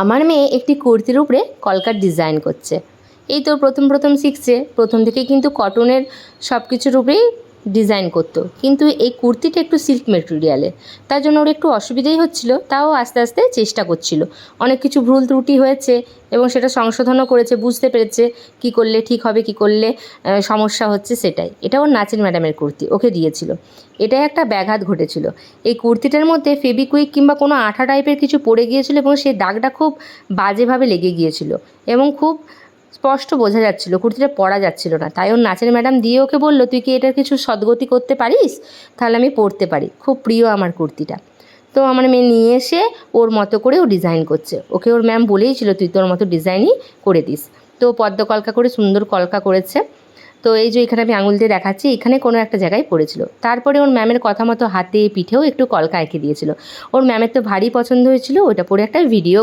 আমার মেয়ে একটি কুর্তির উপরে কলকার ডিজাইন করছে। এই তো প্রথম শিখছে, প্রথম থেকে কিন্তু কটনের সব কিছুর উপরেই ডিজাইন করতো, কিন্তু এই কুর্তিটা একটু সিল্ক মেটেরিয়ালে, তার জন্য ওর একটু অসুবিধাই হচ্ছিল। তাও আস্তে আস্তে চেষ্টা করছিল। অনেক কিছু ভুল ত্রুটি হয়েছে এবং সেটা সংশোধনও করেছে, বুঝতে পেরেছে কি করলে ঠিক হবে, কি করলে সমস্যা হচ্ছে। সেটাই, এটা ওর নাচের ম্যাডামের কুর্তি, ওকে দিয়েছিল। এটাই একটা ব্যাঘাত ঘটেছিল। এই কুর্তিটার মধ্যে ফেবিকুইক কিংবা কোনো আঠা টাইপের কিছু পড়ে গিয়েছিল এবং সেই দাগটা খুব বাজেভাবে লেগে গিয়েছিল এবং খুব স্পষ্ট বোঝা যাচ্ছিল, কুর্তিটা পরা যাচ্ছিল না। তাই ওর নাচের ম্যাডাম দিয়ে ওকে বলল, তুই কি এটার কিছু সদ্গতি করতে পারিস, তাহলে আমি পরতে পারি। খুব প্রিয় আমার কুর্তিটা। তো আমার মেয়ে নিয়ে এসে ওর মতো করে ও ডিজাইন করছে। ওকে ওর ম্যাম বলেইছিল, তুই তোর মতো ডিজাইনই করে দিস। তো পদ্ম কলকা করে সুন্দর কলকা করেছে। তো এই যে এখানে আমি আঙুল দিয়ে দেখাচ্ছি, এখানে কোনো একটা জায়গায় পড়েছিল। তারপরে ওর ম্যামের কথা মতো হাতে পিঠেও একটু কলকা এঁকে দিয়েছিল। ওর ম্যামের তো ভারী পছন্দ হয়েছিল, ওটা পরে একটা ভিডিও